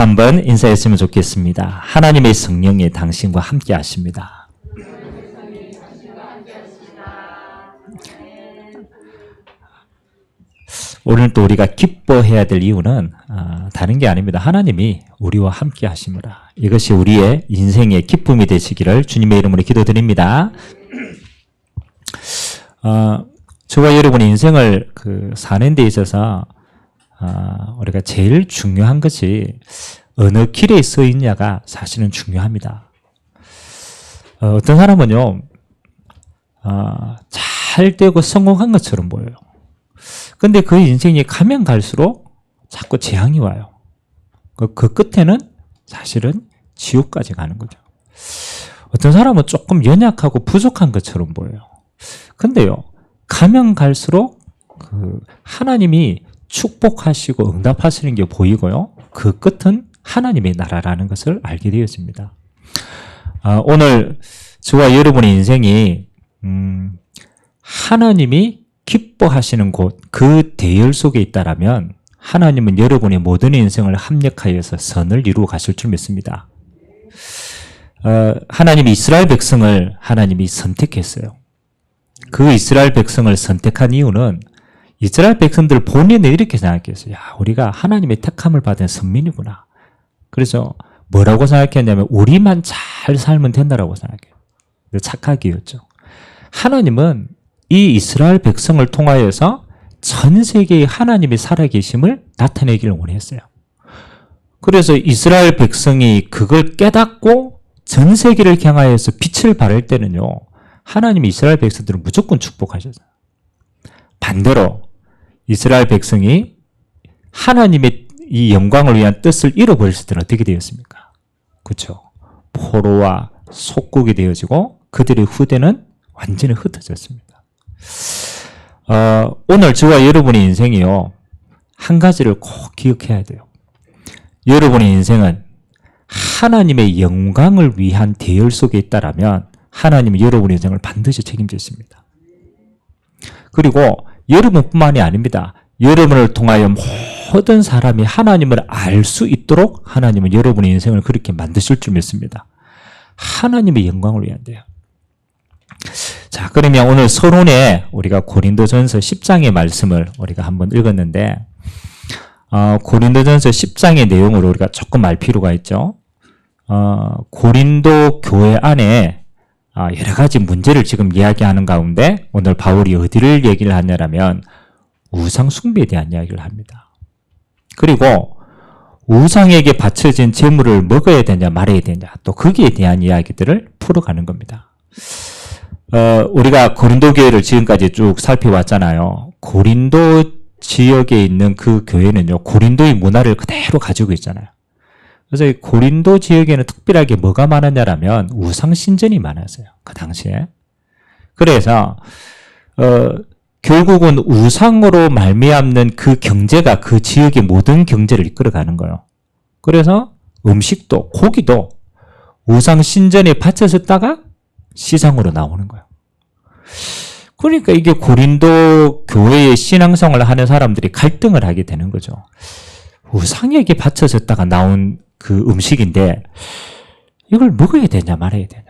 한번 인사했으면 좋겠습니다. 하나님의 성령이 당신과 함께 하십니다. 오늘 또 우리가 기뻐해야 될 이유는 다른 게 아닙니다. 하나님이 우리와 함께 하심이라. 이것이 우리의 인생의 기쁨이 되시기를 주님의 이름으로 기도드립니다. 저와 여러분의 인생을 사는 데 있어서 우리가 제일 중요한 것이 어느 길에 서 있냐가 사실은 중요합니다. 어떤 사람은요, 잘 되고 성공한 것처럼 보여요. 근데 그 인생이 가면 갈수록 자꾸 재앙이 와요. 그 끝에는 사실은 지옥까지 가는 거죠. 어떤 사람은 조금 연약하고 부족한 것처럼 보여요. 근데요, 가면 갈수록 하나님이 축복하시고 응답하시는 게 보이고요. 그 끝은 하나님의 나라라는 것을 알게 되었습니다. 오늘 저와 여러분의 인생이 하나님이 기뻐하시는 곳, 그 대열 속에 있다라면 하나님은 여러분의 모든 인생을 합력하여서 선을 이루어 가실 줄 믿습니다. 하나님이 이스라엘 백성을 하나님이 선택했어요. 그 이스라엘 백성을 선택한 이유는 이스라엘 백성들 본인은 이렇게 생각했어요. 야, 우리가 하나님의 택함을 받은 선민이구나. 그래서 뭐라고 생각했냐면 우리만 잘 살면 된다라고 생각해요. 착각이었죠. 하나님은 이 이스라엘 백성을 통하여서 전 세계의 하나님의 살아계심을 나타내기를 원했어요. 그래서 이스라엘 백성이 그걸 깨닫고 전 세계를 향하여서 빛을 발할 때는요, 하나님이 이스라엘 백성들을 무조건 축복하셨어요. 반대로 이스라엘 백성이 하나님의 이 영광을 위한 뜻을 잃어버렸을 때는 어떻게 되었습니까? 그렇죠. 포로와 속국이 되어지고 그들의 후대는 완전히 흩어졌습니다. 오늘 저와 여러분의 인생이요, 한 가지를 꼭 기억해야 돼요. 여러분의 인생은 하나님의 영광을 위한 대열 속에 있다라면 하나님은 여러분의 인생을 반드시 책임지십니다. 그리고 여러분뿐만이 아닙니다. 여러분을 통하여 모든 사람이 하나님을 알 수 있도록 하나님은 여러분의 인생을 그렇게 만드실 줄 믿습니다. 하나님의 영광을 위한데요. 자, 그러면 오늘 서론에 우리가 고린도전서 10장의 말씀을 우리가 한번 읽었는데, 고린도전서 10장의 내용을 우리가 조금 알 필요가 있죠. 고린도 교회 안에 여러 가지 문제를 지금 이야기하는 가운데 오늘 바울이 어디를 얘기를 하냐면 우상 숭배에 대한 이야기를 합니다. 그리고 우상에게 바쳐진 제물을 먹어야 되냐 말아야 되냐, 또 거기에 대한 이야기들을 풀어가는 겁니다. 우리가 고린도 교회를 지금까지 쭉 살펴왔잖아요. 고린도 지역에 있는 그 교회는요, 고린도의 문화를 그대로 가지고 있잖아요. 그래서 이 고린도 지역에는 특별하게 뭐가 많았냐라면 우상 신전이 많았어요. 그 당시에. 그래서 결국은 우상으로 말미암는 그 경제가 그 지역의 모든 경제를 이끌어가는 거예요. 그래서 음식도 고기도 우상 신전에 바쳐졌다가 시장으로 나오는 거예요. 그러니까 이게 고린도 교회의 신앙생활을 하는 사람들이 갈등을 하게 되는 거죠. 우상에게 바쳐졌다가 나온 그 음식인데 이걸 먹어야 되냐 말아야 되냐.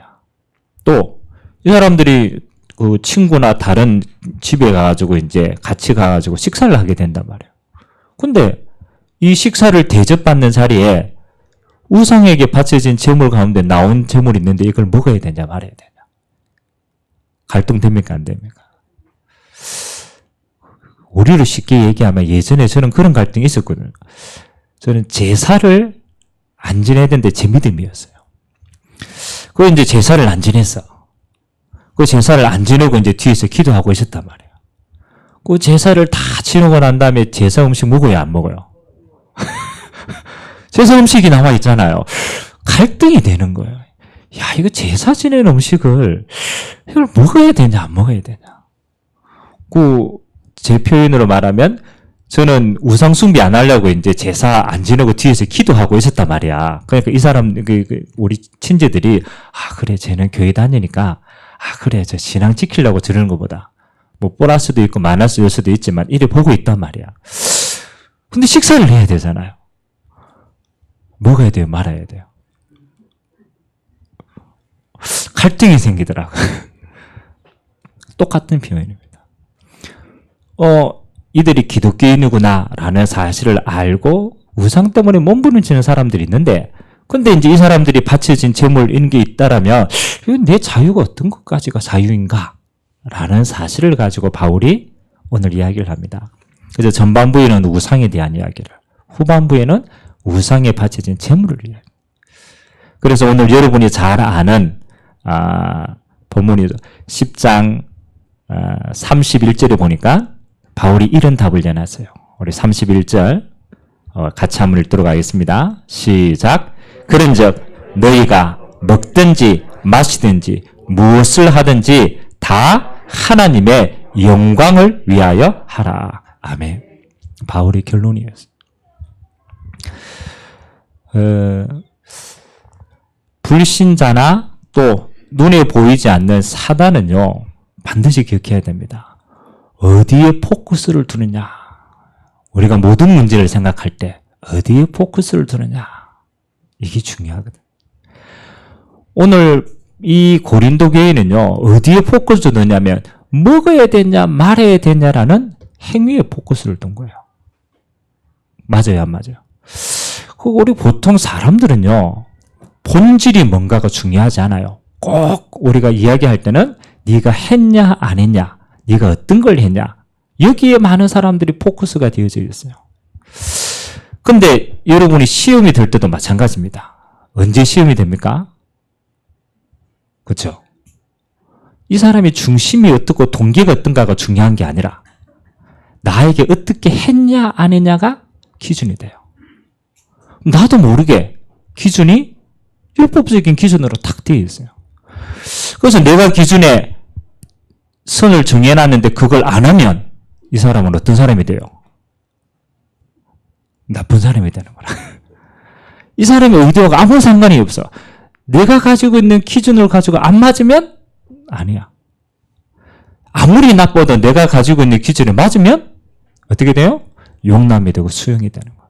또 이 사람들이 그 친구나 다른 집에 가가지고 이제 같이 가가지고 식사를 하게 된단 말이에요. 근데 이 식사를 대접받는 자리에 우상에게 바쳐진 제물 가운데 나온 제물이 있는데 이걸 먹어야 되냐 말아야 되냐. 갈등됩니까 안 됩니까? 우리를 쉽게 얘기하면 예전에 저는 그런 갈등이 있었거든요. 저는 제사를 안 지내야 되는데 제 믿음이었어요. 그 이제 제사를 안 지냈어. 그 제사를 안 지내고 이제 뒤에서 기도하고 있었단 말이에요. 그 제사를 다 지내고 난 다음에 제사 음식 먹어요, 안 먹어요? 제사 음식이 나와 있잖아요. 갈등이 되는 거예요. 야, 이거 제사 지내는 음식을 이걸 먹어야 되냐 안 먹어야 되냐. 제 표현으로 말하면 저는 우상 숭배 안 하려고 이제 제사 안 지내고 뒤에서 기도하고 있었단 말이야. 그러니까 이 사람 우리 친지들이 그래 쟤는 교회 다니니까 그래 저 신앙 지키려고 저러는 것보다 뭐 플러스도 있고 마이너스일 수도 있지만 이래 보고 있단 말이야. 근데 식사를 해야 되잖아요. 먹어야 돼요, 말아야 돼요? 갈등이 생기더라고요. 똑같은 표현입니다. 이들이 기독교인이구나라는 사실을 알고 우상 때문에 몸부림치는 사람들이 있는데, 근데 이제 이 사람들이 바쳐진 재물 이런 게 있다라면 내 자유가 어떤 것까지가 자유인가? 라는 사실을 가지고 바울이 오늘 이야기를 합니다. 그래서 전반부에는 우상에 대한 이야기를, 후반부에는 우상에 바쳐진 재물을 이야기. 그래서 오늘 여러분이 잘 아는 본문이 10장 31절에 보니까 바울이 이런 답을 내놨어요. 우리 31절 같이 한번 읽도록 하겠습니다. 시작. 그런즉 너희가 먹든지 마시든지 무엇을 하든지 다 하나님의 영광을 위하여 하라. 아멘. 바울의 결론이었어요. 불신자나 또 눈에 보이지 않는 사단은요, 반드시 기억해야 됩니다. 어디에 포커스를 두느냐. 우리가 모든 문제를 생각할 때 어디에 포커스를 두느냐. 이게 중요하거든. 오늘 이 고린도 교회는요, 어디에 포커스를 두느냐면 먹어야 되냐 말아야 되냐라는 행위에 포커스를 둔 거예요. 맞아요, 안 맞아요? 우리 보통 사람들은요, 본질이 뭔가가 중요하지 않아요. 꼭 우리가 이야기할 때는 네가 했냐 안 했냐, 네가 어떤 걸 했냐, 여기에 많은 사람들이 포커스가 되어져 있어요. 근데 여러분이 시험이 될 때도 마찬가지입니다. 언제 시험이 됩니까? 그렇죠? 이 사람의 중심이 어떻고 동기가 어떤가가 중요한 게 아니라 나에게 어떻게 했냐 안 했냐가 기준이 돼요. 나도 모르게 기준이 율법적인 기준으로 탁 되어 있어요. 그래서 내가 기준에 선을 정해놨는데 그걸 안 하면 이 사람은 어떤 사람이 돼요? 나쁜 사람이 되는 거라. 이 사람의 의도와 아무 상관이 없어. 내가 가지고 있는 기준을 가지고 안 맞으면 아니야. 아무리 나빠도 내가 가지고 있는 기준에 맞으면 어떻게 돼요? 용남이 되고 수용이 되는 거야.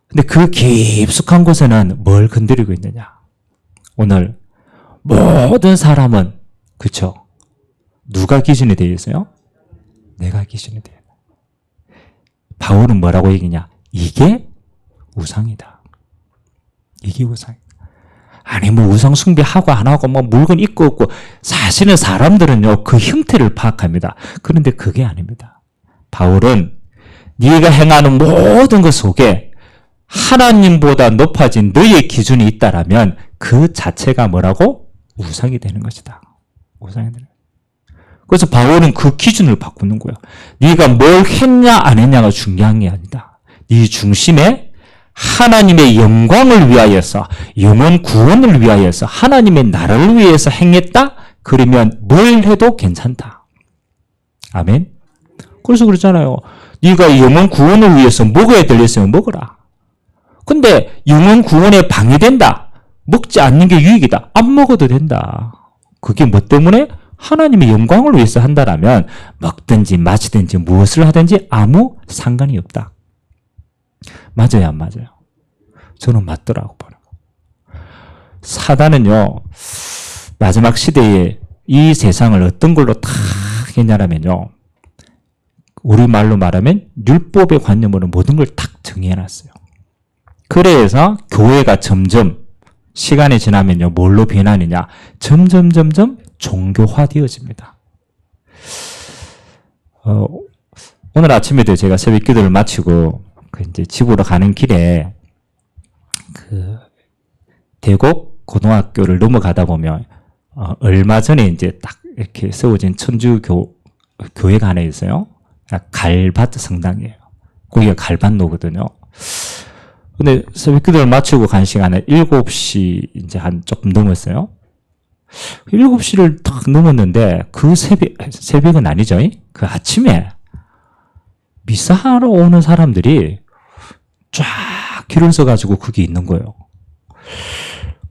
근데 그 깊숙한 곳에는 뭘 건드리고 있느냐? 오늘 모든 사람은, 그쵸? 누가 기준이 되어 있어요? 내가 기준이 되어 있어요. 바울은 뭐라고 얘기냐? 이게 우상이다. 이게 우상이다. 아니 뭐 우상 숭배하고 안 하고 뭐 물건 있고 없고, 사실은 사람들은요 그 형태를 파악합니다. 그런데 그게 아닙니다. 바울은 네가 행하는 모든 것 속에 하나님보다 높아진 너의 기준이 있다라면 그 자체가 뭐라고? 우상이 되는 것이다. 우상이 되는. 그래서 바울은 그 기준을 바꾸는 거예요. 네가 뭘 했냐 안 했냐가 중요한 게 아니다. 네 중심에 하나님의 영광을 위하여서, 영혼 구원을 위하여서, 하나님의 나라를 위해서 행했다? 그러면 뭘 해도 괜찮다. 아멘. 그래서 그렇잖아요. 네가 영혼 구원을 위해서 먹어야 될 있으면 먹어라. 근데 영혼 구원에 방해된다. 먹지 않는 게 유익이다. 안 먹어도 된다. 그게 뭐 때문에? 하나님의 영광을 위해서 한다라면 먹든지 마시든지 무엇을 하든지 아무 상관이 없다. 맞아요, 안 맞아요? 저는 맞더라고 보는 거. 사단은요, 마지막 시대에 이 세상을 어떤 걸로 다 했냐라면요, 우리말로 말하면 율법의 관념으로 모든 걸 탁 정해놨어요. 그래서 교회가 점점 시간이 지나면요, 뭘로 변하느냐? 점점 종교화되어집니다. 오늘 아침에도 제가 새벽 기도를 마치고 이제 집으로 가는 길에 대곡 고등학교를 넘어가다 보면 얼마 전에 이제 딱 이렇게 세워진 천주교회가 하나 있어요. 갈바트 성당이에요. 거기가 갈반로거든요. 근데 새벽 기도를 마치고 간 시간에 7시 이제 한 조금 넘었어요. 7시를 딱 넘었는데 그 새벽은 아니죠. 그 아침에 미사하러 오는 사람들이 쫙 길을 서가지고 거기 있는 거예요.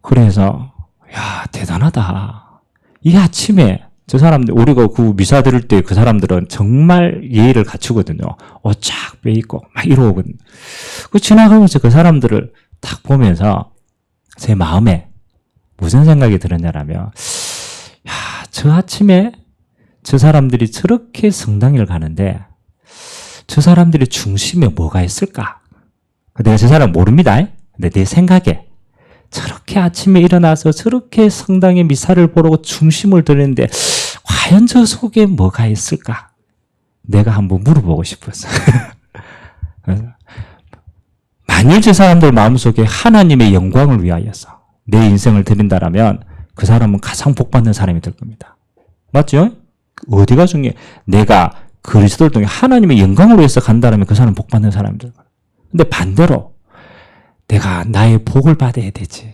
그래서 야, 대단하다. 이 아침에 저 사람들, 우리가 그 미사 들을 때 그 사람들은 정말 예의를 갖추거든요. 옷 쫙 빼입고 막 이러거든요. 그 지나가면서 그 사람들을 딱 보면서 제 마음에 무슨 생각이 들었냐라면, 야, 저 아침에 저 사람들이 저렇게 성당을 가는데 저 사람들의 중심에 뭐가 있을까? 내가 저 사람 모릅니다. 근데 내 생각에 저렇게 아침에 일어나서 저렇게 성당에 미사를 보러 중심을 드리는데 과연 저 속에 뭐가 있을까? 내가 한번 물어보고 싶었어. 만일 저 사람들 마음속에 하나님의 영광을 위하여서 내 인생을 드린다라면 그 사람은 가장 복받는 사람이 될 겁니다. 맞죠? 어디가 중요해? 내가 그리스도를 통해 하나님의 영광을 위해서 간다라면 그 사람은 복받는 사람이 될 거야. 근데 반대로 내가 나의 복을 받아야 되지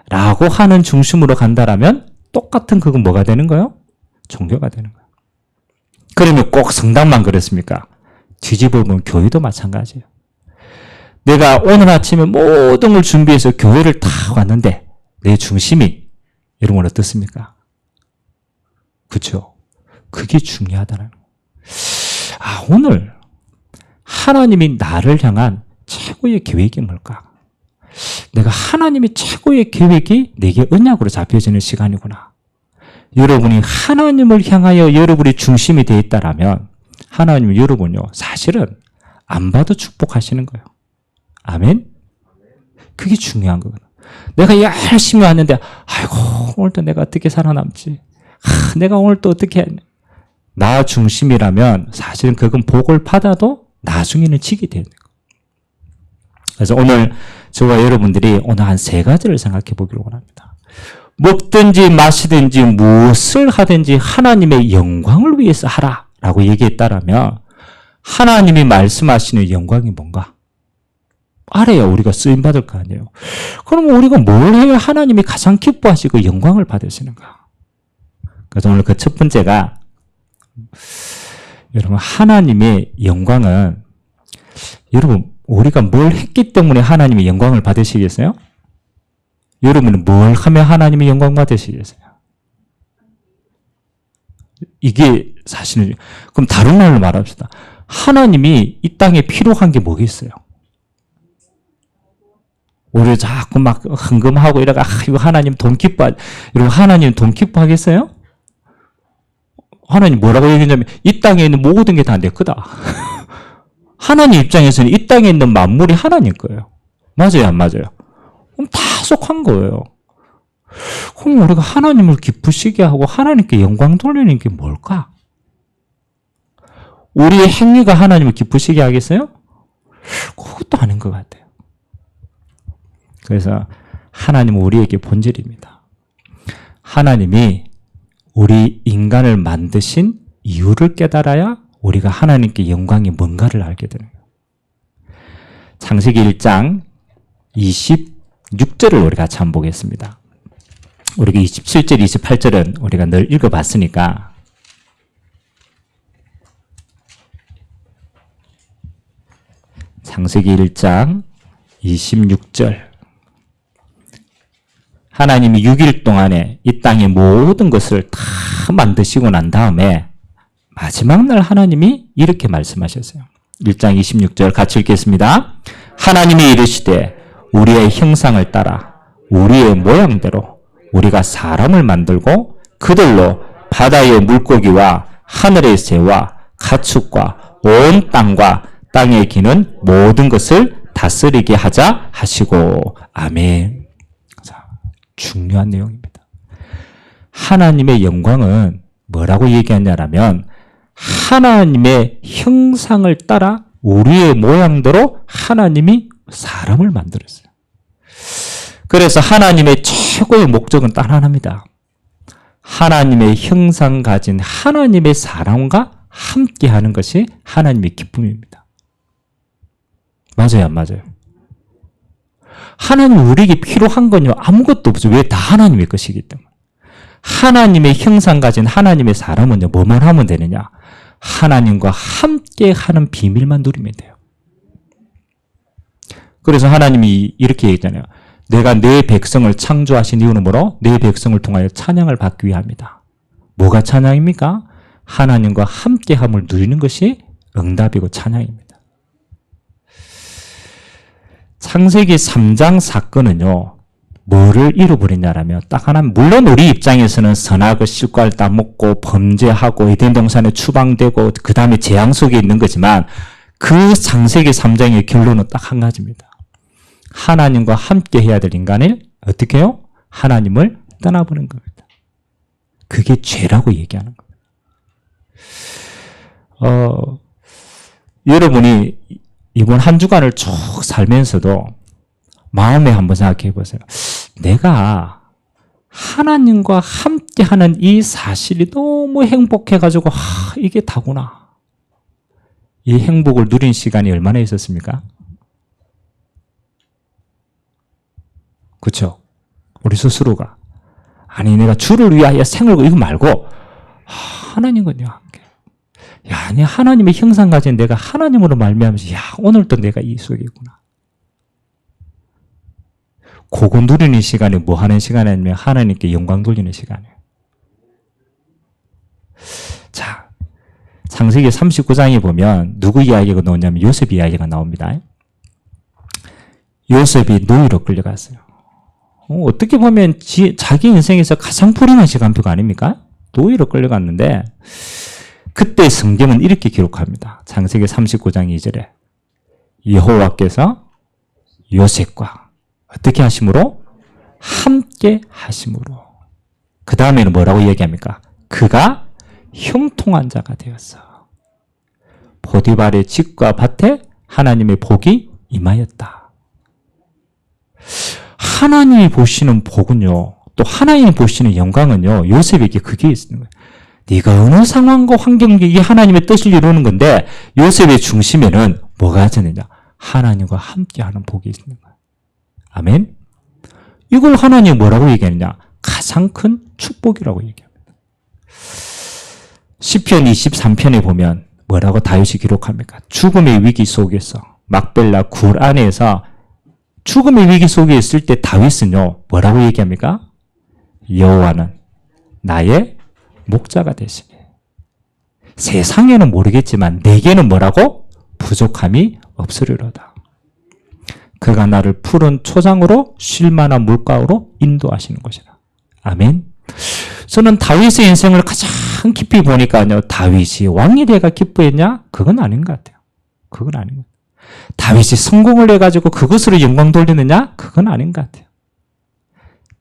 라고 하는 중심으로 간다라면 똑같은 그건 뭐가 되는 거예요? 종교가 되는 거예요. 그러면 꼭 성당만 그렇습니까? 뒤집어 보면 교회도 마찬가지예요. 내가 오늘 아침에 모든 걸 준비해서 교회를 다 왔는데 내 중심이 여러분 어떻습니까? 그렇죠? 그게 중요하다는 거예요. 아, 오늘 하나님이 나를 향한 최고의 계획이 뭘까? 내가 하나님의 최고의 계획이 내게 언약으로 잡혀지는 시간이구나. 여러분이 하나님을 향하여 여러분의 중심이 되어 있다라면 하나님은 여러분요 사실은 안 봐도 축복하시는 거예요. 아멘? 그게 중요한 거거든. 내가 열심히 왔는데 아이고 오늘도 내가 어떻게 살아남지? 내가 오늘 또 어떻게 했냐? 나 중심이라면 사실은 그건 복을 받아도 나중에는 지게 되는 거예요. 그래서 오늘 저와 여러분들이 오늘 한 3가지를 생각해 보기를 원합니다. 먹든지 마시든지 무엇을 하든지 하나님의 영광을 위해서 하라라고 얘기했다라면 하나님이 말씀하시는 영광이 뭔가? 알아야 우리가 쓰임받을 거 아니에요. 그러면 우리가 뭘 해야 하나님이 가장 기뻐하시고 영광을 받으시는가? 그래서 오늘 그 첫 번째가 여러분 하나님의 영광은 여러분 우리가 뭘 했기 때문에 하나님의 영광을 받으시겠어요? 여러분은 뭘 하면 하나님의 영광 받으시겠어요? 이게 사실은 그럼 다른 말로 말합시다. 하나님이 이 땅에 필요한 게 뭐겠어요? 우리 자꾸 막 흥금하고 이러가 이거 하나님 돈 기뻐 이러고 하나님 돈 기뻐하겠어요? 하나님 뭐라고 얘기했냐면 이 땅에 있는 모든 게 다 내 거다. 하나님 입장에서는 이 땅에 있는 만물이 하나님 거예요. 맞아요, 안 맞아요? 그럼 다 속한 거예요. 그럼 우리가 하나님을 기쁘시게 하고 하나님께 영광 돌리는 게 뭘까? 우리의 행위가 하나님을 기쁘시게 하겠어요? 그것도 아닌 것 같아요. 그래서 하나님은 우리에게 본질입니다. 하나님이 우리 인간을 만드신 이유를 깨달아야 우리가 하나님께 영광이 뭔가를 알게 되는 거예요. 창세기 1장 26절을 우리가 같이 한번 보겠습니다. 우리가 27절, 28절은 우리가 늘 읽어봤으니까 창세기 1장 26절 하나님이 6일 동안에 이 땅의 모든 것을 다 만드시고 난 다음에 마지막 날 하나님이 이렇게 말씀하셨어요. 1장 26절 같이 읽겠습니다. 하나님이 이르시되 우리의 형상을 따라 우리의 모양대로 우리가 사람을 만들고 그들로 바다의 물고기와 하늘의 새와 가축과 온 땅과 땅에 기는 모든 것을 다스리게 하자 하시고 아멘. 자, 중요한 내용입니다. 하나님의 영광은 뭐라고 얘기하냐면 하나님의 형상을 따라 우리의 모양대로 하나님이 사람을 만들었어요. 그래서 하나님의 최고의 목적은 딱 하나입니다. 하나님의 형상 가진 하나님의 사람과 함께하는 것이 하나님의 기쁨입니다. 맞아요, 안 맞아요? 하나님 우리에게 필요한 건요 아무것도 없어요. 왜? 다 하나님의 것이기 때문에. 하나님의 형상 가진 하나님의 사람은요 뭐만 하면 되느냐? 하나님과 함께하는 비밀만 누리면 돼요. 그래서 하나님이 이렇게 얘기했잖아요. 내가 내 백성을 창조하신 이유는 뭐로? 내 백성을 통하여 찬양을 받기 위함이다. 뭐가 찬양입니까? 하나님과 함께함을 누리는 것이 응답이고 찬양입니다. 창세기 3장 사건은요, 뭐를 잃어버리냐라면 딱 하나, 물론 우리 입장에서는 선악을 실과를 따먹고 범죄하고 에덴 동산에 추방되고 그 다음에 재앙 속에 있는 거지만 그 창세기 3장의 결론은 딱 한 가지입니다. 하나님과 함께 해야 될 인간을 어떻게 해요? 하나님을 떠나보는 겁니다. 그게 죄라고 얘기하는 겁니다. 여러분이 이번 한 주간을 쭉 살면서도 마음에 한번 생각해 보세요. 내가 하나님과 함께하는 이 사실이 너무 행복해가지고 이게 다구나. 이 행복을 누린 시간이 얼마나 있었습니까? 그렇죠? 우리 스스로가 아니 내가 주를 위하여 생을 이거 말고 하나님과 내가 함께. 야, 내 하나님의 형상 가진 내가 하나님으로 말미암아서 야, 오늘도 내가 이 속에 있구나. 그거 누리는 시간이 뭐 하는 시간이냐면 하나님께 영광 돌리는 시간이에요. 자, 창세기 39장에 보면 누구 이야기가 나오냐면 요셉 이야기가 나옵니다. 요셉이 노예로 끌려갔어요. 어떻게 보면 자기 인생에서 가장 불행한 시간표가 아닙니까? 노예로 끌려갔는데 그때 성경은 이렇게 기록합니다. 창세기 39장 2절에 여호와께서 요셉과 어떻게 하심으로? 함께 하심으로. 그 다음에는 뭐라고 얘기합니까? 그가 형통한 자가 되었어. 보디발의 집과 밭에 하나님의 복이 임하였다. 하나님이 보시는 복은요, 또 하나님이 보시는 영광은요, 요셉에게 그게 있는 거예요. 네가 어느 상황과 환경에 이게 하나님의 뜻을 이루는 건데 요셉의 중심에는 뭐가 있느냐? 하나님과 함께하는 복이 있는 거예요. 아멘? 이걸 하나님이 뭐라고 얘기하느냐? 가장 큰 축복이라고 얘기합니다. 시편 23편에 보면 뭐라고 다윗이 기록합니까? 죽음의 위기 속에서 막벨라 굴 안에서 죽음의 위기 속에 있을 때 다윗은요 뭐라고 얘기합니까? 여호와는 나의 목자가 되시니 세상에는 모르겠지만 내게는 뭐라고? 부족함이 없으리로다. 그가 나를 푸른 초장으로 쉴만한 물가로 인도하시는 것이다. 아멘. 저는 다윗의 인생을 가장 깊이 보니까요, 다윗이 왕이 돼가 기뻐했냐? 그건 아닌 것 같아요. 그건 아닌 것 같아요. 다윗이 성공을 해가지고 그것으로 영광 돌리느냐? 그건 아닌 것 같아요.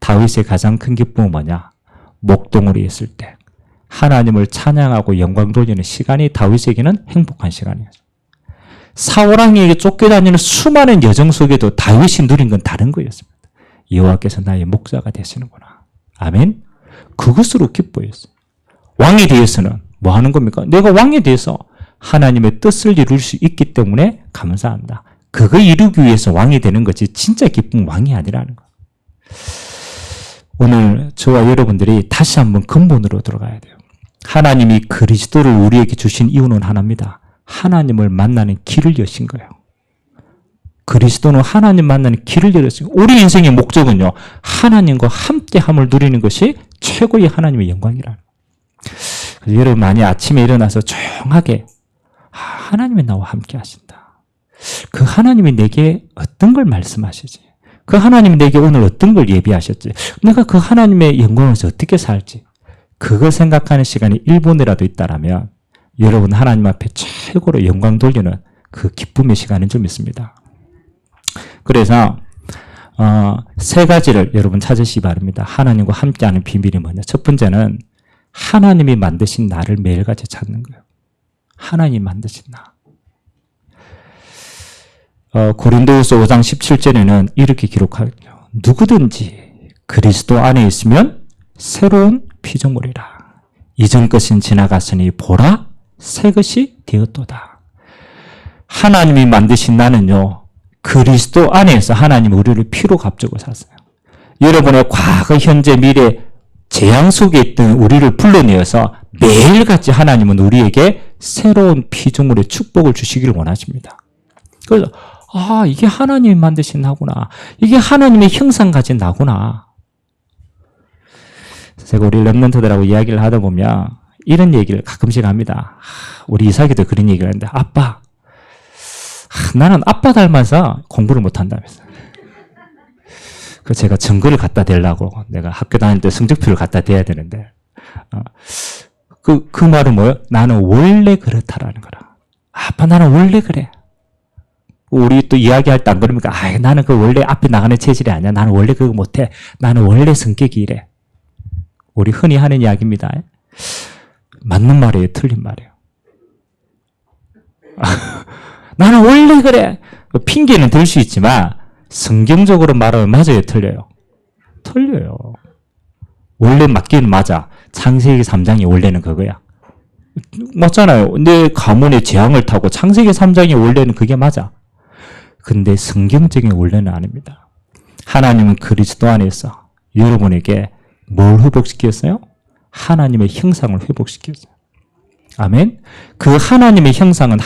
다윗의 가장 큰 기쁨은 뭐냐? 목동으로 있을 때 하나님을 찬양하고 영광 돌리는 시간이 다윗에게는 행복한 시간이었어요. 사울왕에게 쫓겨다니는 수많은 여정 속에도 다윗이 누린 건 다른 거였습니다. 여호와께서 나의 목자가 되시는구나. 아멘. 그것으로 기뻐했어요. 왕에 대해서는 뭐 하는 겁니까? 내가 왕에 대해서 하나님의 뜻을 이룰 수 있기 때문에 감사한다. 그거 이루기 위해서 왕이 되는 거지 진짜 기쁜 왕이 아니라는 거. 오늘 저와 여러분들이 다시 한번 근본으로 들어가야 돼요. 하나님이 그리스도를 우리에게 주신 이유는 하나입니다. 하나님을 만나는 길을 여신 거예요. 그리스도는 하나님 만나는 길을 열었어요. 우리 인생의 목적은요, 하나님과 함께함을 누리는 것이 최고의 하나님의 영광이라는 거예요. 여러분 많이 아침에 일어나서 조용하게 하나님이 나와 함께 하신다. 그 하나님이 내게 어떤 걸 말씀하시지? 그 하나님이 내게 오늘 어떤 걸 예비하셨지? 내가 그 하나님의 영광에서 어떻게 살지? 그걸 생각하는 시간이 1분이라도 있다라면 여러분 하나님 앞에 최고로 영광 돌리는 그 기쁨의 시간은 좀 있습니다. 그래서 세 가지를 여러분 찾으시기 바랍니다. 하나님과 함께하는 비밀이 뭐냐? 첫 번째는 하나님이 만드신 나를 매일같이 찾는 거예요. 하나님이 만드신 나. 고린도후서 5장 17절에는 이렇게 기록하죠. 누구든지 그리스도 안에 있으면 새로운 피조물이라. 이전 것은 지나갔으니 보라 새 것이 되었도다. 하나님이 만드신 나는요, 그리스도 안에서 하나님이 우리를 피로 값주고 샀어요. 여러분의 과거, 현재, 미래 재앙 속에 있던 우리를 불러내어서 매일같이 하나님은 우리에게 새로운 피조물의 축복을 주시기를 원하십니다. 그래서 이게 하나님이 만드신 나구나. 이게 하나님의 형상 가진 나구나. 제가 우리 렘넌트들하고 이야기를 하다 보면 이런 얘기를 가끔씩 합니다. 우리 이삭이도 그런 얘기를 하는데, 아빠, 나는 아빠 닮아서 공부를 못한다면서. 그 제가 증거를 갖다 대려고 내가 학교 다닐 때 성적표를 갖다 대야 되는데, 그 말은 뭐예요? 나는 원래 그렇다라는 거라. 아빠, 나는 원래 그래. 우리 또 이야기할 때 안 그럽니까? 나는 그 원래 앞에 나가는 체질이 아니야. 나는 원래 그거 못해. 나는 원래 성격이 이래. 우리 흔히 하는 이야기입니다. 맞는 말이에요? 틀린 말이에요? 나는 원래 그래. 핑계는 들 수 있지만 성경적으로 말하면 맞아요? 틀려요? 틀려요. 원래 맞기는 맞아. 창세기 3장이 원래는 그거야. 맞잖아요. 내 가문의 재앙을 타고 창세기 3장이 원래는 그게 맞아. 근데 성경적인 원래는 아닙니다. 하나님은 그리스도 안에서 여러분에게 뭘 회복시켰어요? 하나님의 형상을 회복시켰어요. 아멘. 그 하나님의 형상은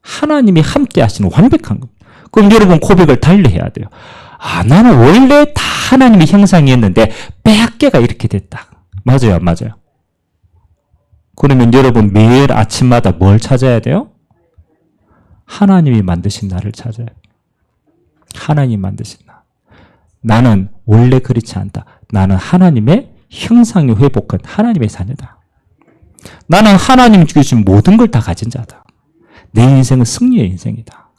하나님이 함께 하시는 완벽한 겁니다. 그럼 여러분 고백을 달리해야 돼요. 나는 원래 다 하나님의 형상이었는데 빼앗겨가 이렇게 됐다. 맞아요, 안 맞아요? 그러면 여러분 매일 아침마다 뭘 찾아야 돼요? 하나님이 만드신 나를 찾아야 돼요. 하나님이 만드신 나. 나는 원래 그렇지 않다. 나는 하나님의 형상이 회복한 하나님의 자녀다. 나는 하나님이 주신 모든 걸 다 가진 자다. 내 인생은 승리의 인생이다.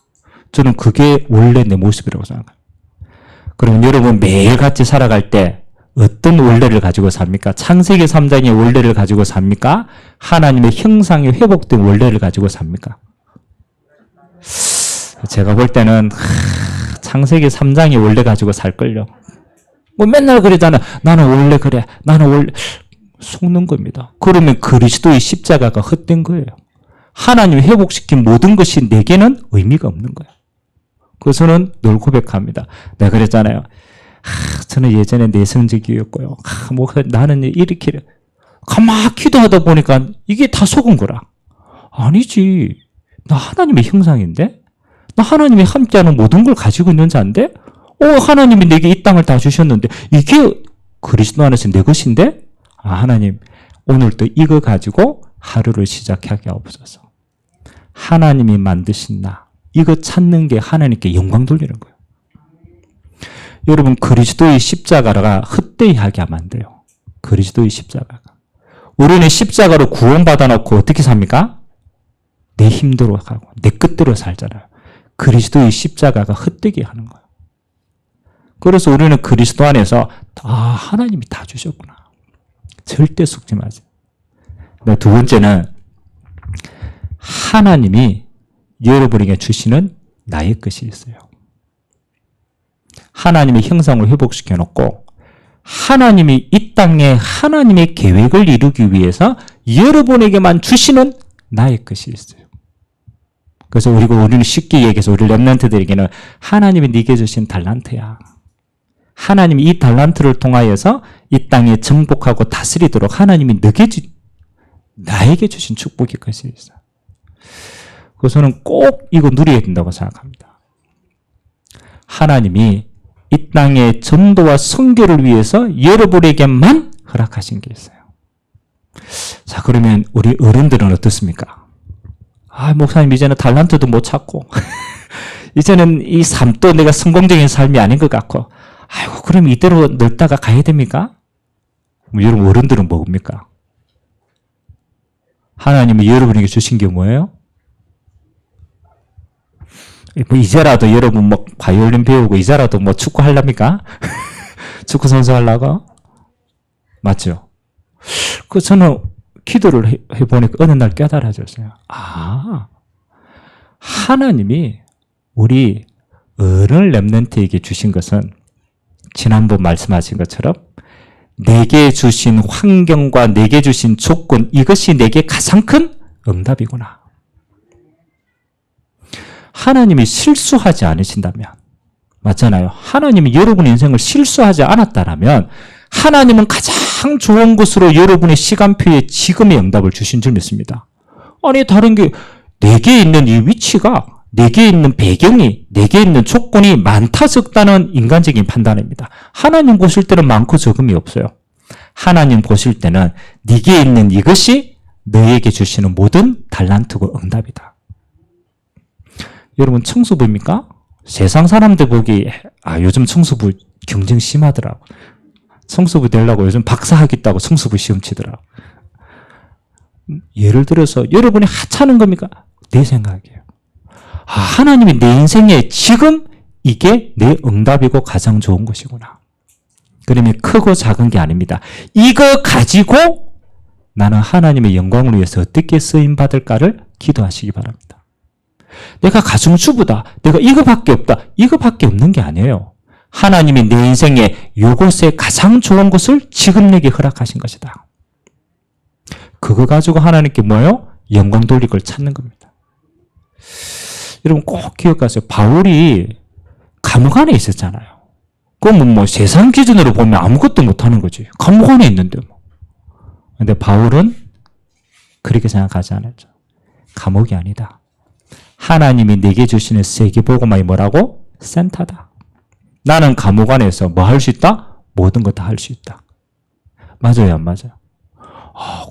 저는 그게 원래 내 모습이라고 생각합니다. 그러면 여러분 매일같이 살아갈 때 어떤 원래를 가지고 삽니까? 창세기 3장의 원래를 가지고 삽니까? 하나님의 형상이 회복된 원래를 가지고 삽니까? 제가 볼 때는 창세기 3장의 원래 가지고 살걸요. 뭐 맨날 그러잖아. 나는 원래 그래. 나는 원래 속는 겁니다. 그러면 그리스도의 십자가가 헛된 거예요. 하나님이 회복시킨 모든 것이 내게는 의미가 없는 거예요. 그래서는 늘 고백합니다. 내가 그랬잖아요. 저는 예전에 내성적이었고요. 나는 이렇게 가만히 기도하다 보니까 이게 다 속은 거라. 아니지. 나 하나님의 형상인데? 나 하나님이 함께하는 모든 걸 가지고 있는 자인데? 하나님이 내게 이 땅을 다 주셨는데 이게 그리스도 안에서 내 것인데? 하나님, 오늘도 이거 가지고 하루를 시작하게 하옵소서. 하나님이 만드신 나, 이거 찾는 게 하나님께 영광 돌리는 거예요. 여러분, 그리스도의 십자가가 헛되이 하게 하면 안 돼요. 그리스도의 십자가가. 우리는 십자가로 구원받아 놓고 어떻게 삽니까? 내 힘대로 가고 내 뜻대로 살잖아요. 그리스도의 십자가가 헛되게 하는 거예요. 그래서 우리는 그리스도 안에서 하나님이 다 주셨구나. 절대 속지 마세요. 두 번째는 하나님이 여러분에게 주시는 나의 것이 있어요. 하나님의 형상을 회복시켜 놓고 하나님이 이 땅에 하나님의 계획을 이루기 위해서 여러분에게만 주시는 나의 것이 있어요. 그래서 우리는 쉽게 얘기해서 우리 렘넌트들에게는 하나님이 네게 주신 달란트야. 하나님이 이 달란트를 통하여서 이 땅에 정복하고 다스리도록 하나님이 나에게 주신 축복의 것이 있어요. 그래서는 꼭 이거 누려야 된다고 생각합니다. 하나님이 이 땅의 전도와 선교를 위해서 여러분에게만 허락하신 게 있어요. 자, 그러면 우리 어른들은 어떻습니까? 목사님 이제는 달란트도 못 찾고 이제는 이 삶도 내가 성공적인 삶이 아닌 것 같고 그럼 이대로 늙다가 가야 됩니까? 여러분 어른들은 뭡니까? 하나님이 여러분에게 주신 게 뭐예요? 이제라도 여러분 바이올린 배우고 이제라도 축구 하렵니까? 축구 선수 하려고? 맞죠? 저는 기도를 해보니까 어느 날 깨달아졌어요. 하나님이 우리 어른 렘넌트에게 주신 것은 지난번 말씀하신 것처럼 내게 주신 환경과 내게 주신 조건, 이것이 내게 가장 큰 응답이구나. 하나님이 실수하지 않으신다면, 맞잖아요. 하나님이 여러분의 인생을 실수하지 않았다면 하나님은 가장 좋은 것으로 여러분의 시간표에 지금의 응답을 주신 줄 믿습니다. 다른 게 내게 있는 이 위치가, 내게 있는 배경이, 내게 있는 조건이 많다 적다는 인간적인 판단입니다. 하나님 보실 때는 많고 적음이 없어요. 하나님 보실 때는 네게 있는 이것이 너에게 주시는 모든 달란트고 응답이다. 여러분 청소부입니까? 세상 사람들 보기 요즘 청소부 경쟁 심하더라고. 청소부 되려고 요즘 박사학위 따고 청소부 시험 치더라고. 예를 들어서 여러분이 하찮은 겁니까? 내 생각이에요. 하나님이 내 인생에 지금 이게 내 응답이고 가장 좋은 것이구나. 그러면 크고 작은 게 아닙니다. 이거 가지고 나는 하나님의 영광을 위해서 어떻게 쓰임받을까를 기도하시기 바랍니다. 내가 가정주부다. 내가 이거밖에 없다. 이거밖에 없는 게 아니에요. 하나님이 내 인생에 요것에 가장 좋은 것을 지금 내게 허락하신 것이다. 그거 가지고 하나님께 뭐예요? 영광 돌릴 걸 찾는 겁니다. 여러분 꼭 기억하세요. 바울이 감옥 안에 있었잖아요. 그럼 뭐 세상 기준으로 보면 아무것도 못하는 거지. 감옥 안에 있는데 뭐. 근데 바울은 그렇게 생각하지 않았죠. 감옥이 아니다. 하나님이 내게 주시는 세계복음화의 뭐라고? 센터다. 나는 감옥 안에서 뭐 할 수 있다? 모든 거 다 할 수 있다. 맞아요, 안 맞아요?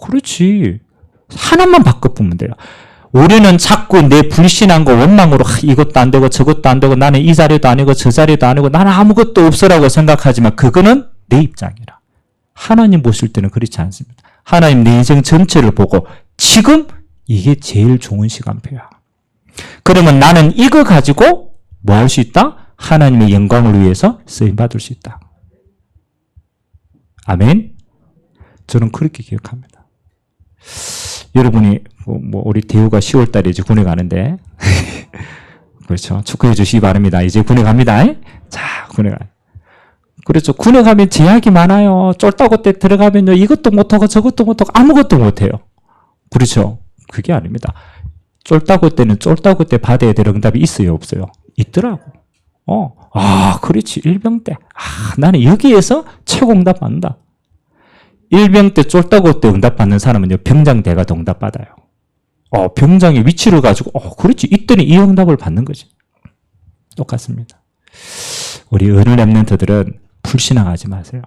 그렇지. 하나만 바꿔보면 돼요. 우리는 자꾸 내 불신한 거 원망으로 이것도 안 되고 저것도 안 되고 나는 이 자리도 아니고 저 자리도 아니고 나는 아무것도 없어라고 생각하지만 그거는 내 입장이라. 하나님 보실 때는 그렇지 않습니다. 하나님 내 인생 전체를 보고 지금 이게 제일 좋은 시간표야. 그러면 나는 이거 가지고 뭐 할 수 있다? 하나님의 영광을 위해서 쓰임받을 수 있다. 아멘? 저는 그렇게 기억합니다. 여러분이 우리 대우가 10월 달에 이제 군에 가는데 그렇죠. 축하해 주시기 바랍니다. 이제 군에 갑니다. 자, 군에 가요. 그렇죠. 군에 가면 제약이 많아요. 쫄다고 때 들어가면요. 이것도 못하고 저것도 못하고 아무것도 못해요. 그렇죠. 그게 아닙니다. 쫄다고 때는 쫄다고 때 받아야 될 응답이 있어요? 없어요? 있더라고. 그렇지. 일병 때. 나는 여기에서 최고 응답 받는다. 일병 때 쫄다고 때 응답 받는 사람은요. 병장대가 더 응답 받아요. 병장의 위치를 가지고 그렇지. 이때는 이 응답을 받는 거지. 똑같습니다. 우리 은을 랩런트들은 불신앙하지 마세요.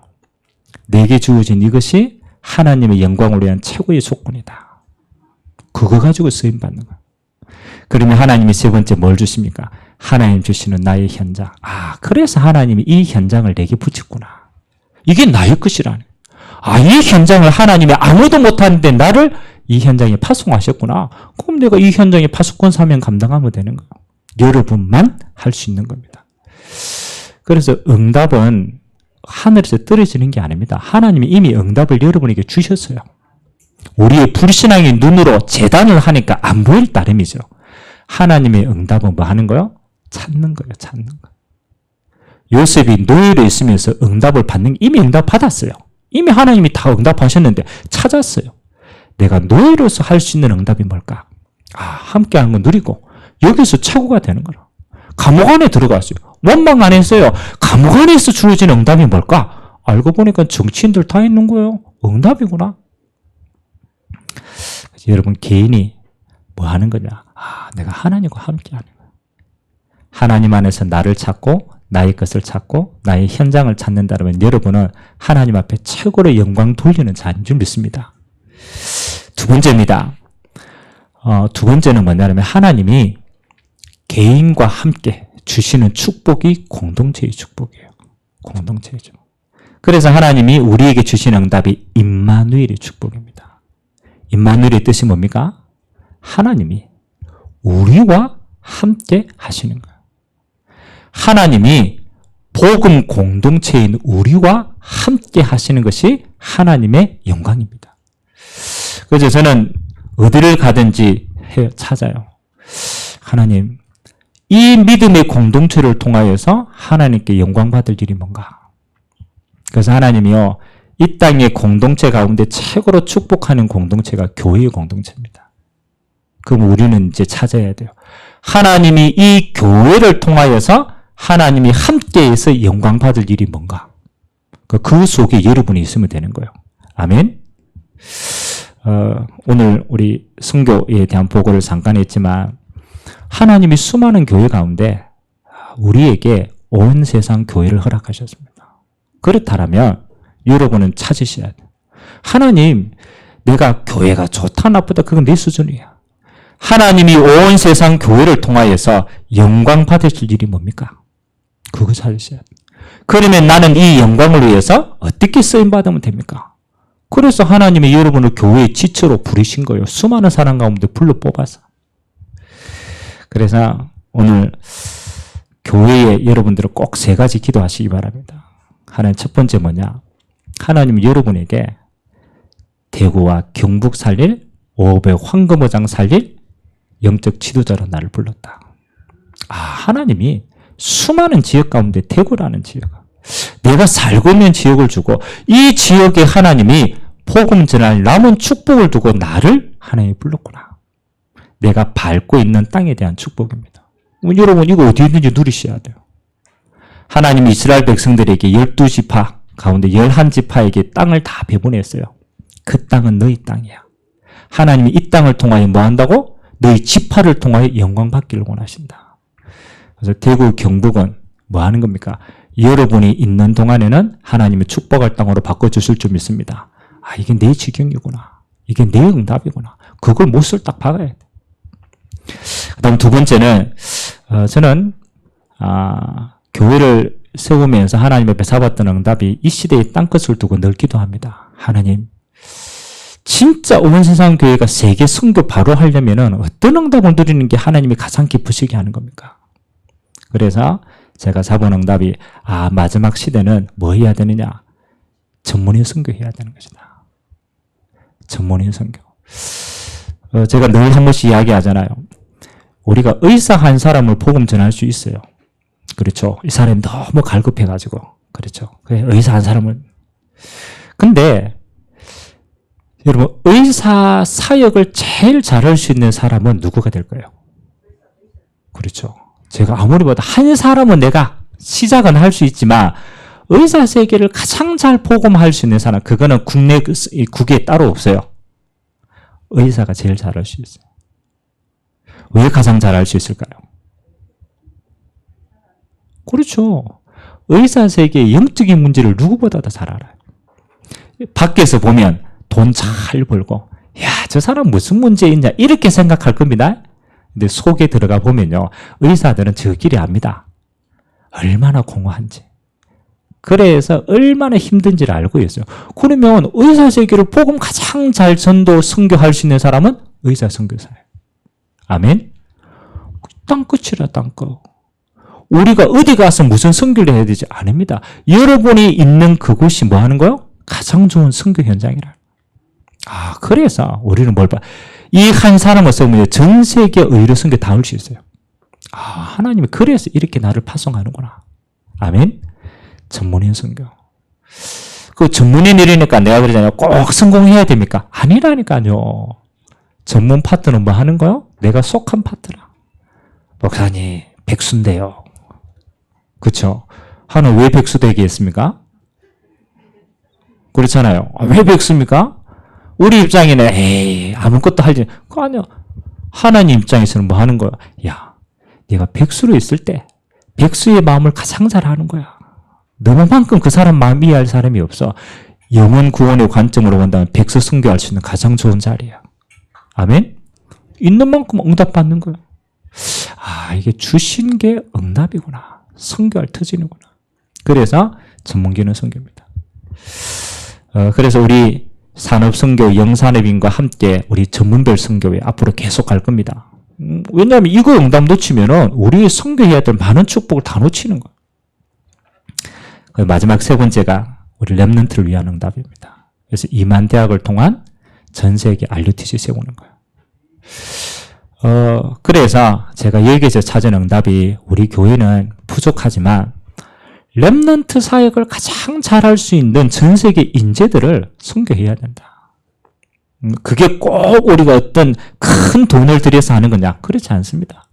내게 주어진 이것이 하나님의 영광을 위한 최고의 조건이다. 그거 가지고 쓰임받는 거야. 그러면 하나님이 세 번째 뭘 주십니까? 하나님 주시는 나의 현장. 그래서 하나님이 이 현장을 내게 붙였구나. 이게 나의 것이라네. 이 현장을 하나님이 아무도 못하는데 나를 이 현장에 파송하셨구나. 그럼 내가 이 현장에 파수권 사명 감당하면 되는 거예요. 여러분만 할 수 있는 겁니다. 그래서 응답은 하늘에서 떨어지는 게 아닙니다. 하나님이 이미 응답을 여러분에게 주셨어요. 우리의 불신앙의 눈으로 재단을 하니까 안 보일 따름이죠. 하나님의 응답은 뭐 하는 거요? 찾는 거예요. 찾는 거. 요셉이 노예로 있으면서 응답을 받는 게 이미 응답 받았어요. 이미 하나님이 다 응답하셨는데 찾았어요. 내가 노예로서 할 수 있는 응답이 뭘까? 함께하는 거 누리고 여기서 최고가 되는 거라. 감옥 안에 들어갔어요. 원망 안 했어요. 감옥 안에서 주어진 응답이 뭘까? 알고 보니까 정치인들 다 있는 거예요. 응답이구나. 여러분 개인이 뭐 하는 거냐? 내가 하나님과 함께하는 거야. 하나님 안에서 나를 찾고 나의 것을 찾고 나의 현장을 찾는다면 여러분은 하나님 앞에 최고로 영광 돌리는 자인 줄 믿습니다. 두 번째입니다. 두 번째는 뭐냐면 하나님이 개인과 함께 주시는 축복이 공동체의 축복이에요. 공동체죠. 그래서 하나님이 우리에게 주신 응답이 임마누엘의 축복입니다. 임마누엘의 뜻이 뭡니까? 하나님이 우리와 함께 하시는 거예요. 하나님이 복음 공동체인 우리와 함께 하시는 것이 하나님의 영광입니다. 그래서 저는 어디를 가든지 찾아요. 하나님, 이 믿음의 공동체를 통하여서 하나님께 영광 받을 일이 뭔가. 그래서 하나님이요, 이 땅의 공동체 가운데 최고로 축복하는 공동체가 교회의 공동체입니다. 그럼 우리는 이제 찾아야 돼요. 하나님이 이 교회를 통하여서 하나님이 함께해서 영광 받을 일이 뭔가. 그 속에 여러분이 있으면 되는 거예요. 아멘. 오늘 우리 선교에 대한 보고를 잠깐 했지만 하나님이 수많은 교회 가운데 우리에게 온 세상 교회를 허락하셨습니다. 그렇다면 여러분은 찾으셔야 돼요. 하나님, 내가 교회가 좋다 나쁘다 그건 내 수준이야. 하나님이 온 세상 교회를 통하여서 영광 받으실 일이 뭡니까? 그거 찾으셔야 돼. 그러면 나는 이 영광을 위해서 어떻게 쓰임받으면 됩니까? 그래서 하나님이 여러분을 교회의 지체로 부르신 거예요. 수많은 사람 가운데 불러 뽑아서. 그래서 오늘 교회에 여러분들은 꼭 3가지 기도하시기 바랍니다. 하나는 첫 번째 뭐냐? 하나님 여러분에게 대구와 경북 살릴, 오배 황금어장 살릴 영적 지도자로 나를 불렀다. 하나님이 수많은 지역 가운데 대구라는 지역, 내가 살고 있는 지역을 주고 이 지역에 하나님이 복음 전할 남은 축복을 두고 나를 하나님이 불렀구나. 내가 밟고 있는 땅에 대한 축복입니다. 여러분 이거 어디 있는지 누리셔야 돼요. 하나님이 이스라엘 백성들에게 12지파 가운데 11지파에게 땅을 다 배분했어요. 그 땅은 너희 땅이야. 하나님이 이 땅을 통하여 뭐 한다고? 너희 지파를 통하여 영광 받기를 원하신다. 그래서 대구 경북은 뭐 하는 겁니까? 여러분이 있는 동안에는 하나님이 축복할 땅으로 바꿔주실 줄 믿습니다. 이게 내 지경이구나. 이게 내 응답이구나. 그걸 못을 딱 박아야 돼. 그 다음 두 번째는 저는 교회를 세우면서 하나님 앞에 잡았던 응답이 이 시대의 땅끝을 두고 늘 기도합니다. 하나님, 진짜 온 세상 교회가 세계 선교 바로 하려면은 어떤 응답을 누리는 게 하나님이 가장 기쁘시게 하는 겁니까? 그래서 제가 잡은 응답이 마지막 시대는 뭐 해야 되느냐? 전문인 선교해야 되는 것이다. 전문인 선교. 제가 늘 한 번씩 이야기하잖아요. 우리가 의사 한 사람을 복음 전할 수 있어요. 그렇죠. 이 사람이 너무 갈급해가지고. 그렇죠. 의사 한 사람을. 근데 여러분 의사 사역을 제일 잘할 수 있는 사람은 누구가 될까요? 그렇죠. 제가 아무리 봐도 한 사람은 내가 시작은 할 수 있지만 의사 세계를 가장 잘 복음할 수 있는 사람, 그거는 국에 따로 없어요. 의사가 제일 잘할 수 있어요. 왜 가장 잘할 수 있을까요? 그렇죠. 의사 세계의 영적인 문제를 누구보다 더 잘 알아요. 밖에서 보면 돈 잘 벌고, 저 사람 무슨 문제 있냐 이렇게 생각할 겁니다. 근데 속에 들어가 보면요, 의사들은 저끼리 압니다. 얼마나 공허한지. 그래서 얼마나 힘든지를 알고 있어요. 그러면 의사 세계를 복음 가장 잘 전도 선교할 수 있는 사람은 의사 선교사예요. 아멘. 땅끝이라 땅끝. 우리가 어디 가서 무슨 선교를 해야 되지? 아닙니다. 여러분이 있는 그곳이 뭐 하는 거요? 가장 좋은 선교 현장이라. 그래서 우리는 뭘 봐? 이 한 사람을 쓰면 전 세계 의료 선교 다 할 수 있어요. 하나님이 그래서 이렇게 나를 파송하는구나. 아멘. 전문인 선교. 그 전문인이니까 내가 그러잖아요. 꼭 성공해야 됩니까? 아니라니까요. 전문 파트는 뭐 하는 거요? 내가 속한 파트라. 목사님, 백수인데요. 그렇죠? 하는 왜 백수 되게 했습니까? 그렇잖아요. 왜 백수입니까? 우리 입장에는 아무것도 할 일, 그거 아니야. 하나님 입장에서는 뭐 하는 거야? 네가 백수로 있을 때 백수의 마음을 가장 잘 아는 거야. 너만큼 그 사람 마음 이해할 사람이 없어. 영혼 구원의 관점으로 본다면 백수 선교할 수 있는 가장 좋은 자리야. 아멘? 있는 만큼 응답받는 거야. 이게 주신 게 응답이구나. 선교할 터지는구나. 그래서 전문기는 선교입니다. 그래서 우리 산업선교 영산업인과 함께 우리 전문별 선교회 앞으로 계속 갈 겁니다. 왜냐하면 이거 응답 놓치면은 우리 선교해야 될 많은 축복을 다 놓치는 거예요. 마지막 세 번째가 우리 렘넌트를 위한 응답입니다. 그래서 2만 대학을 통한 전 세계 RUTC 세우는 거예요. 그래서 제가 여기에서 찾은 응답이 우리 교회는 부족하지만 렘넌트 사역을 가장 잘할 수 있는 전 세계 인재들을 선교해야 된다. 그게 꼭 우리가 어떤 큰 돈을 들여서 하는 거냐? 그렇지 않습니다.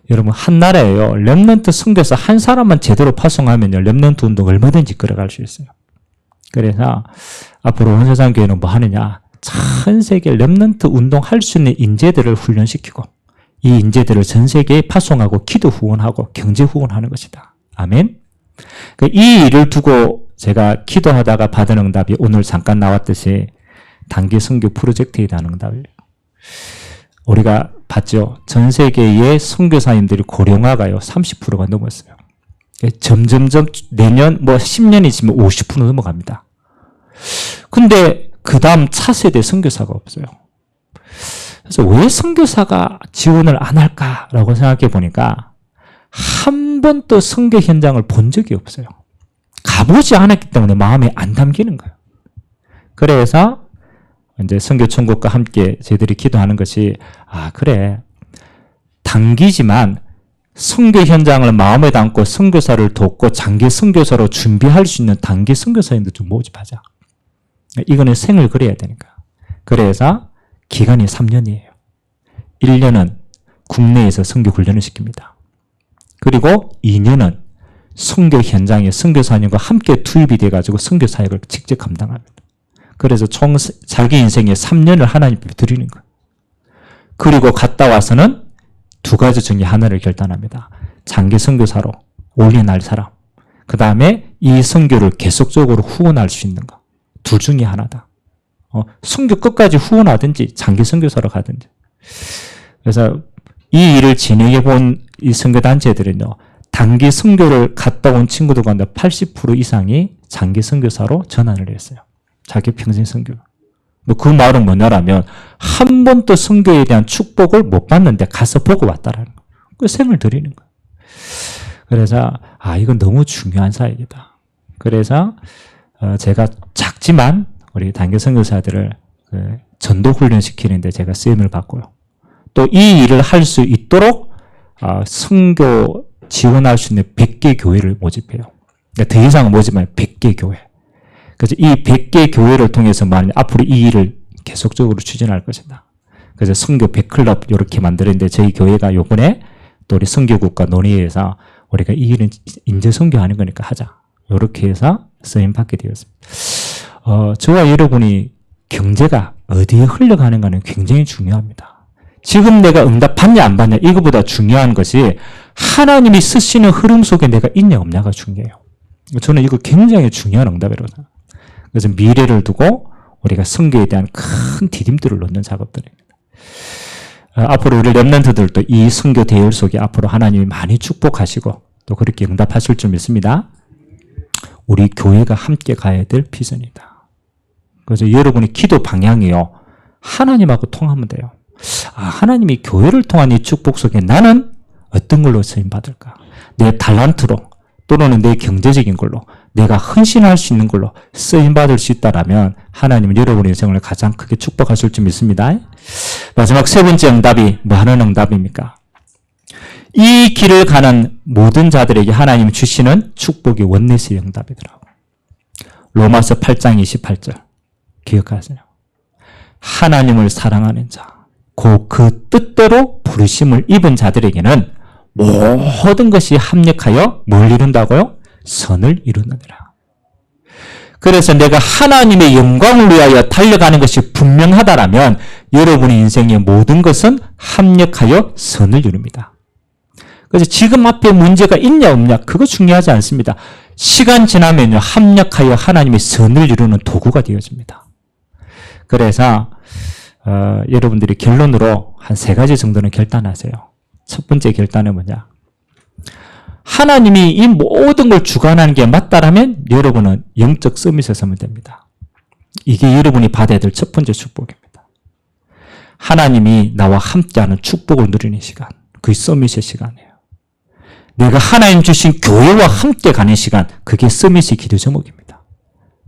여러분, 한 나라에요. 렘넌트 선교사 한 사람만 제대로 파송하면요, 렘넌트 운동 얼마든지 끌어갈 수 있어요. 그래서 앞으로 온 세상 교회는 뭐 하느냐? 전 세계 렘넌트 운동 할 수 있는 인재들을 훈련시키고 이 인재들을 전 세계에 파송하고 기도 후원하고 경제 후원하는 것이다. 아멘. 이 일을 두고 제가 기도하다가 받은 응답이 오늘 잠깐 나왔듯이 단기 선교 프로젝트에 대한 응답이에요. 우리가 봤죠. 전 세계의 선교사님들이 고령화가요 30%가 넘었어요. 점점점 내년 10년이 지면 50% 넘어갑니다. 근데 그 다음 차세대 선교사가 없어요. 그래서 왜 선교사가 지원을 안 할까라고 생각해 보니까 한 번도 선교 현장을 본 적이 없어요. 가보지 않았기 때문에 마음에 안 담기는 거예요. 그래서 이제 선교천국과 함께 저희들이 기도하는 것이 그래 단기지만 선교 현장을 마음에 담고 선교사를 돕고 장기 선교사로 준비할 수 있는 단기 선교사님들 좀 모집하자. 이거는 생을 그려야 되니까. 그래서 기간이 3년이에요. 1년은 국내에서 선교 훈련을 시킵니다. 그리고 2년은 선교 현장에 선교사님과 함께 투입이 돼가지고 선교 사역을 직접 감당합니다. 그래서 총 자기 인생에 3년을 하나님 앞에 드리는 거예요. 그리고 갔다 와서는 두 가지 중에 하나를 결단합니다. 장기 선교사로 올인할 사람, 그 다음에 이 선교를 계속적으로 후원할 수 있는 거. 둘 중에 하나다. 선교 끝까지 후원하든지 장기 선교사로 가든지. 그래서 이 일을 진행해 본 이 선교단체들은요. 단기 선교를 갔다 온 친구들 가운데 80% 이상이 장기 선교사로 전환을 했어요. 자기 평생 선교. 그 말은 뭐냐라면 한 번도 선교에 대한 축복을 못 받는데 가서 보고 왔다라는 거예요. 그 생을 드리는 거예요. 그래서 이건 너무 중요한 사역이다. 그래서 제가 작지만 우리 단기 선교사들을 전도 훈련시키는데 제가 쓰임을 받고요. 또 이 일을 할 수 있도록 선교 지원할 수 있는 100개 교회를 모집해요. 그러니까 더 이상 모집하면 100개 교회. 그래서 이 100개 교회를 통해서 앞으로 이 일을 계속적으로 추진할 것이다. 그래서 선교 100클럽 이렇게 만드는데 저희 교회가 요번에 또 우리 선교국과 논의해서 우리가 이 일은 인재 선교하는 거니까 하자. 이렇게 해서 쓰임 받게 되었습니다. 저와 여러분이 경제가 어디에 흘러가는가는 굉장히 중요합니다. 지금 내가 응답 받냐 안 받냐 이거보다 중요한 것이 하나님이 쓰시는 흐름 속에 내가 있냐 없냐가 중요해요. 저는 이거 굉장히 중요한 응답이라고 생각합니다. 그래서 미래를 두고 우리가 선교에 대한 큰 디딤돌을 놓는 작업들입니다. 앞으로 우리 렘넌트들도 이 선교 대열 속에 앞으로 하나님이 많이 축복하시고 또 그렇게 응답하실 줄 믿습니다. 우리 교회가 함께 가야 될 비전이다. 그래서 여러분의 기도 방향이요. 하나님하고 통하면 돼요. 하나님이 교회를 통한 이 축복 속에 나는 어떤 걸로 쓰임받을까? 내 달란트로 또는 내 경제적인 걸로 내가 헌신할 수 있는 걸로 쓰임받을 수 있다라면 하나님은 여러분의 인생을 가장 크게 축복하실 줄 믿습니다. 마지막 세 번째 응답이 뭐 하는 응답입니까? 이 길을 가는 모든 자들에게 하나님이 주시는 축복이 원내스의 응답이더라고요. 로마서 8장 28절 기억하세요. 하나님을 사랑하는 자, 그 뜻대로 부르심을 입은 자들에게는 모든 것이 합력하여 뭘 이룬다고요? 선을 이루느니라. 그래서 내가 하나님의 영광을 위하여 달려가는 것이 분명하다라면 여러분의 인생의 모든 것은 합력하여 선을 이룹니다. 그래서 지금 앞에 문제가 있냐 없냐 그거 중요하지 않습니다. 시간 지나면요 합력하여 하나님의 선을 이루는 도구가 되어집니다. 그래서 여러분들이 결론으로 한 3가지 정도는 결단하세요. 첫 번째 결단은 뭐냐? 하나님이 이 모든 걸 주관하는 게 맞다라면 여러분은 영적 서밋에 서면 됩니다. 이게 여러분이 받아야 될 첫 번째 축복입니다. 하나님이 나와 함께하는 축복을 누리는 시간, 그게 서밋의 시간이에요. 내가 하나님 주신 교회와 함께 가는 시간, 그게 서밋의 기도 제목입니다.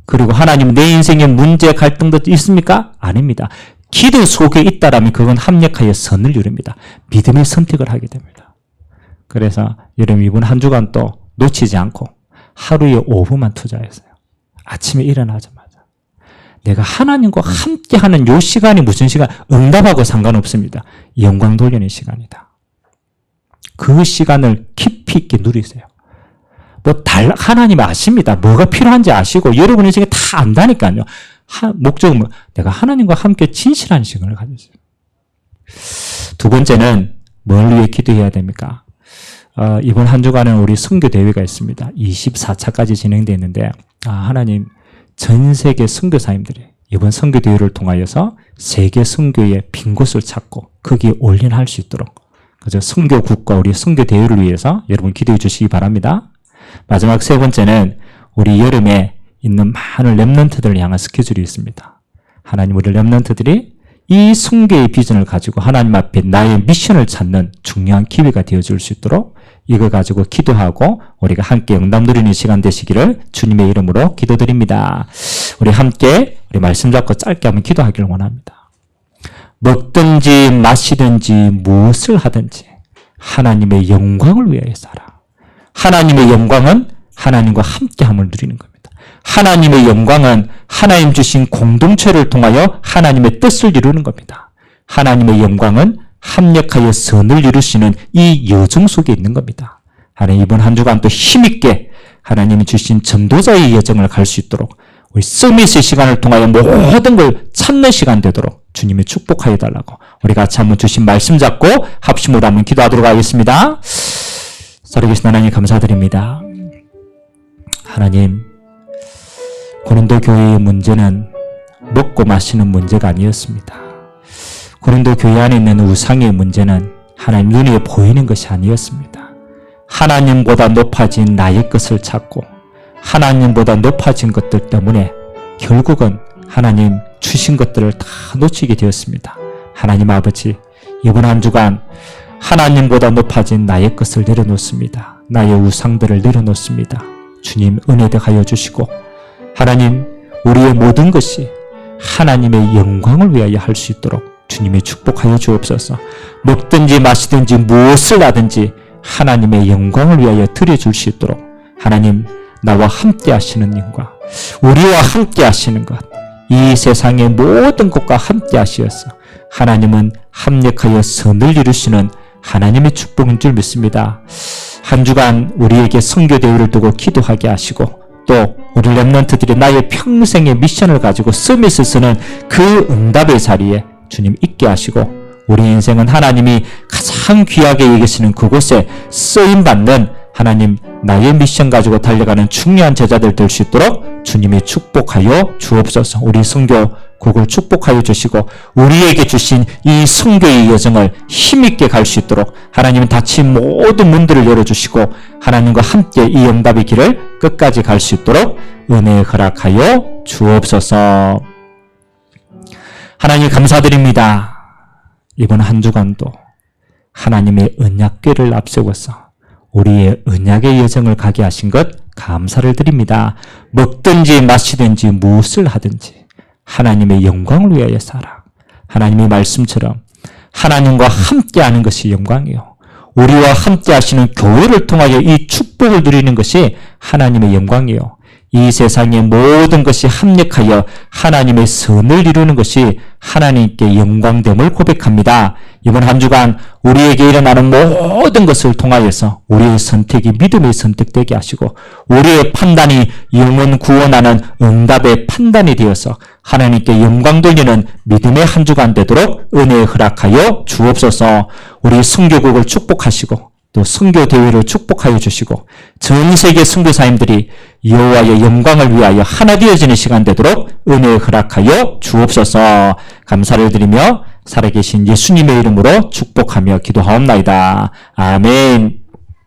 그리고 하나님 내 인생에 문제, 갈등도 있습니까? 아닙니다. 기도 속에 있다라면 그건 합력하여 선을 이룹니다. 믿음의 선택을 하게 됩니다. 그래서 여러분 이번 한 주간 또 놓치지 않고 하루에 5분만 투자했어요. 아침에 일어나자마자. 내가 하나님과 함께하는 이 시간이 무슨 시간? 응답하고 상관없습니다. 영광 돌리는 시간이다. 그 시간을 깊이 있게 누리세요. 하나님 아십니다. 뭐가 필요한지 아시고 여러분 인생에 다 안다니까요. 목적은 내가 하나님과 함께 진실한 시간을 가졌어요. 두 번째는 뭘 위해 기도해야 됩니까? 이번 한 주간은 우리 선교 대회가 있습니다. 24차까지 진행되어 있는데 하나님 전 세계 선교사님들이 이번 선교 대회를 통하여서 세계 선교의 빈 곳을 찾고 거기에 올인할 수 있도록 그저 선교국과 우리 선교 대회를 위해서 여러분 기도해 주시기 바랍니다. 마지막 세 번째는 우리 여름에 있는 많은 렘넌트들을 향한 스케줄이 있습니다. 하나님 우리 렘넌트들이 이 선교의 비전을 가지고 하나님 앞에 나의 미션을 찾는 중요한 기회가 되어줄 수 있도록 이거 가지고 기도하고 우리가 함께 응답 누리는 시간 되시기를 주님의 이름으로 기도드립니다. 우리 함께 우리 말씀 잡고 짧게 한번 기도하기를 원합니다. 먹든지 마시든지 무엇을 하든지 하나님의 영광을 위하여 살아. 하나님의 영광은 하나님과 함께함을 누리는 겁니다. 하나님의 영광은 하나님 주신 공동체를 통하여 하나님의 뜻을 이루는 겁니다. 하나님의 영광은 합력하여 선을 이루시는 이 여정 속에 있는 겁니다. 하나님 이번 한 주간 또 힘있게 하나님이 주신 전도자의 여정을 갈 수 있도록 우리 서밋의 시간을 통하여 모든 걸 찾는 시간 되도록 주님이 축복하여 달라고 우리 같이 한번 주신 말씀 잡고 합심으로 한번 기도하도록 하겠습니다. 살아계신 하나님 감사드립니다. 하나님 고린도 교회의 문제는 먹고 마시는 문제가 아니었습니다. 고린도 교회 안에 있는 우상의 문제는 하나님 눈에 보이는 것이 아니었습니다. 하나님보다 높아진 나의 것을 찾고 하나님보다 높아진 것들 때문에 결국은 하나님 주신 것들을 다 놓치게 되었습니다. 하나님 아버지 이번 한 주간 하나님보다 높아진 나의 것을 내려놓습니다. 나의 우상들을 내려놓습니다. 주님 은혜되하여 주시고 하나님 우리의 모든 것이 하나님의 영광을 위하여 할 수 있도록 주님이 축복하여 주옵소서. 먹든지 마시든지 무엇을 하든지 하나님의 영광을 위하여 드려줄 수 있도록 하나님 나와 함께 하시는 영광 우리와 함께 하시는 것 이 세상의 모든 것과 함께 하시어서 하나님은 합력하여 선을 이루시는 하나님의 축복인 줄 믿습니다. 한 주간 우리에게 선교 대회를 두고 기도하게 하시고 또 우리 렘넌트들이 나의 평생의 미션을 가지고 서밋을 쓰는 그 응답의 자리에 주님 있게 하시고 우리 인생은 하나님이 가장 귀하게 여기시는 그곳에 쓰임받는 하나님 나의 미션 가지고 달려가는 중요한 제자들 될 수 있도록 주님이 축복하여 주옵소서. 우리 선교국을 축복하여 주시고 우리에게 주신 이 선교의 여정을 힘있게 갈 수 있도록 하나님은 닫힌 모든 문들을 열어주시고 하나님과 함께 이 응답의 길을 끝까지 갈 수 있도록 은혜 허락하여 주옵소서. 하나님 감사드립니다. 이번 한 주간도 하나님의 언약궤를 앞세워서 우리의 언약의 여정을 가게 하신 것 감사를 드립니다. 먹든지 마시든지 무엇을 하든지 하나님의 영광을 위하여 살아. 하나님의 말씀처럼 하나님과 함께하는 것이 영광이요. 우리와 함께 하시는 교회를 통하여 이 축복을 누리는 것이 하나님의 영광이요. 이 세상의 모든 것이 합력하여 하나님의 선을 이루는 것이 하나님께 영광됨을 고백합니다. 이번 한 주간 우리에게 일어나는 모든 것을 통하여서 우리의 선택이 믿음의 선택되게 하시고 우리의 판단이 영혼 구원하는 응답의 판단이 되어서 하나님께 영광 돌리는 믿음의 한 주간 되도록 은혜 허락하여 주옵소서. 우리 선교국을 축복하시고 또 선교 대회를 축복하여 주시고 전 세계 선교사님들이 여호와의 영광을 위하여 하나 되어지는 시간 되도록 은혜 허락하여 주옵소서. 감사를 드리며 살아계신 예수님의 이름으로 축복하며 기도하옵나이다. 아멘.